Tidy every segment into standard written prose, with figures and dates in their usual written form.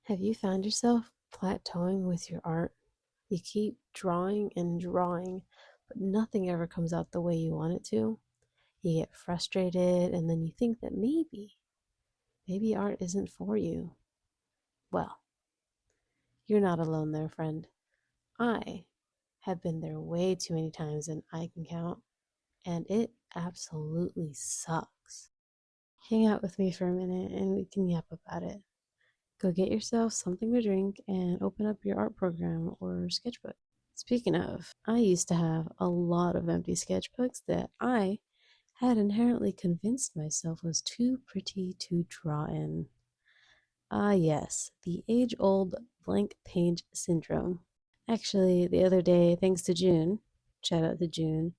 Have you found yourself plateauing with your art? You keep drawing and drawing, but nothing ever comes out the way you want it to. You get frustrated, and then you think that maybe art isn't for you. Well, you're not alone there, friend. I have been there way too many times than I can count, and it absolutely sucks. Hang out with me for a minute and we can yap about it. Go get yourself something to drink and open up your art program or sketchbook. Speaking of, I used to have a lot of empty sketchbooks that I had inherently convinced myself was too pretty to draw in. Ah, yes, the age old blank page syndrome. Actually, the other day, thanks to June, shout out to June,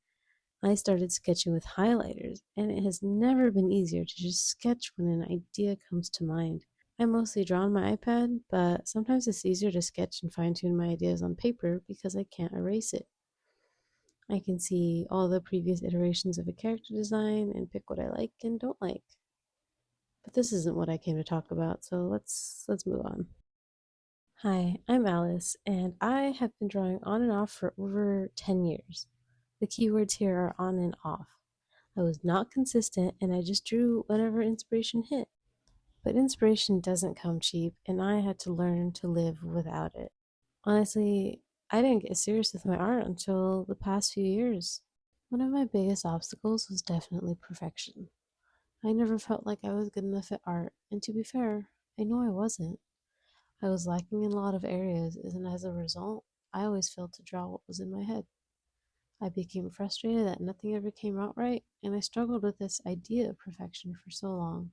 I started sketching with highlighters, and it has never been easier to just sketch when an idea comes to mind. I mostly draw on my iPad, but sometimes it's easier to sketch and fine tune my ideas on paper because I can't erase it. I can see all the previous iterations of a character design and pick what I like and don't like. But this isn't what I came to talk about, so let's move on. Hi, I'm Alice, and I have been drawing on and off for over 10 years. The keywords here are on and off. I was not consistent and I just drew whenever inspiration hit. But inspiration doesn't come cheap, and I had to learn to live without it. Honestly, I didn't get serious with my art until the past few years. One of my biggest obstacles was definitely perfection. I never felt like I was good enough at art, and to be fair, I know I wasn't. I was lacking in a lot of areas, and as a result, I always failed to draw what was in my head. I became frustrated that nothing ever came out right, and I struggled with this idea of perfection for so long.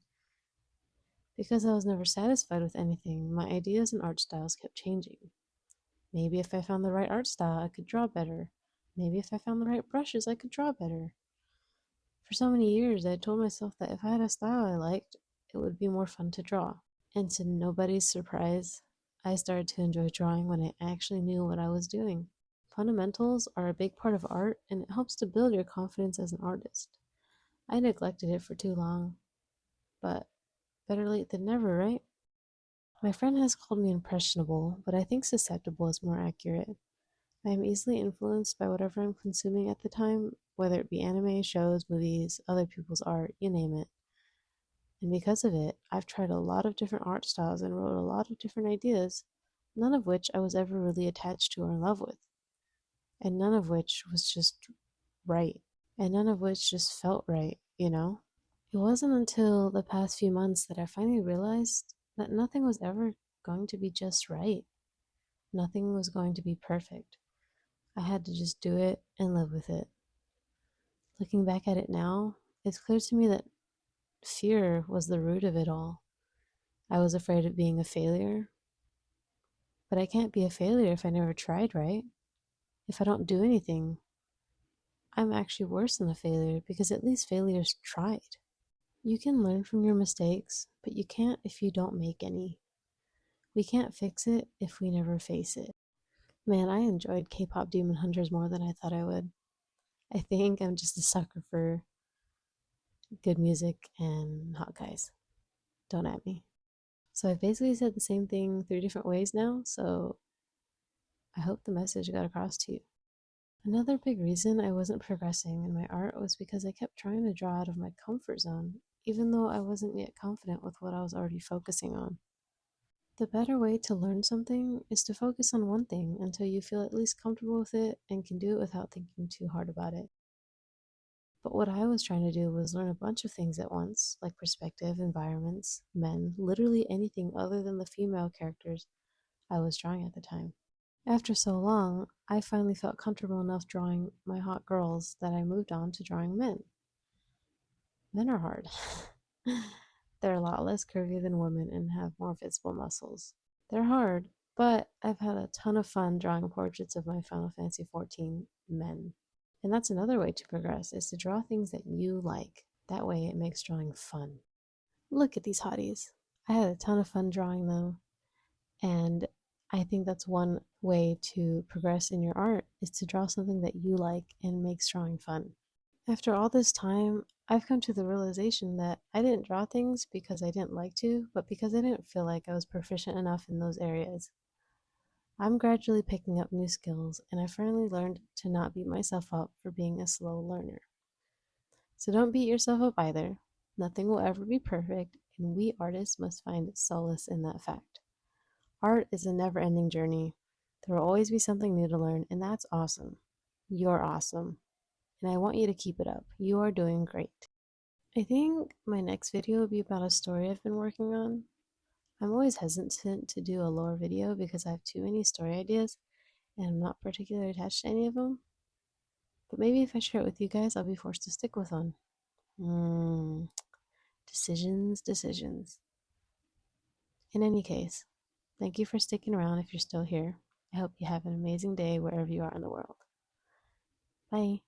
Because I was never satisfied with anything, my ideas and art styles kept changing. Maybe if I found the right art style, I could draw better. Maybe if I found the right brushes, I could draw better. For so many years, I told myself that if I had a style I liked, it would be more fun to draw. And to nobody's surprise, I started to enjoy drawing when I actually knew what I was doing. Fundamentals are a big part of art, and it helps to build your confidence as an artist. I neglected it for too long, but better late than never, right? My friend has called me impressionable, but I think susceptible is more accurate. I am easily influenced by whatever I'm consuming at the time, whether it be anime, shows, movies, other people's art, you name it. And because of it, I've tried a lot of different art styles and wrote a lot of different ideas, none of which I was ever really attached to or in love with, and none of which was just right, and none of which just felt right? It wasn't until the past few months that I finally realized that nothing was ever going to be just right. Nothing was going to be perfect. I had to just do it and live with it. Looking back at it now, it's clear to me that fear was the root of it all. I was afraid of being a failure, but I can't be a failure if I never tried, right? If I don't do anything, I'm actually worse than a failure because at least failures tried. You can learn from your mistakes, but you can't if you don't make any. We can't fix it if we never face it. Man, I enjoyed K pop Demon Hunters more than I thought I would. I think I'm just a sucker for good music and hot guys. Don't at me. So I've basically said the same thing three different ways now, so I hope the message got across to you. Another big reason I wasn't progressing in my art was because I kept trying to draw out of my comfort zone, even though I wasn't yet confident with what I was already focusing on. The better way to learn something is to focus on one thing until you feel at least comfortable with it and can do it without thinking too hard about it. But what I was trying to do was learn a bunch of things at once, like perspective, environments, men, literally anything other than the female characters I was drawing at the time. After so long, I finally felt comfortable enough drawing my hot girls that I moved on to drawing men. Men are hard. They're a lot less curvy than women and have more visible muscles. They're hard, but I've had a ton of fun drawing portraits of my Final Fantasy XIV men. And that's another way to progress, is to draw things that you like. That way it makes drawing fun. Look at these hotties. I had a ton of fun drawing them, and I think that's one way to progress in your art, is to draw something that you like and makes drawing fun. After all this time, I've come to the realization that I didn't draw things because I didn't like to, but because I didn't feel like I was proficient enough in those areas. I'm gradually picking up new skills, and I finally learned to not beat myself up for being a slow learner. So don't beat yourself up either. Nothing will ever be perfect, and we artists must find solace in that fact. Art is a never ending journey. There will always be something new to learn, and that's awesome. You're awesome, and I want you to keep it up. You are doing great. I think my next video will be about a story I've been working on. I'm always hesitant to do a lore video because I have too many story ideas and I'm not particularly attached to any of them. But maybe if I share it with you guys, I'll be forced to stick with one. Decisions, decisions. In any case, thank you for sticking around if you're still here. I hope you have an amazing day wherever you are in the world. Bye.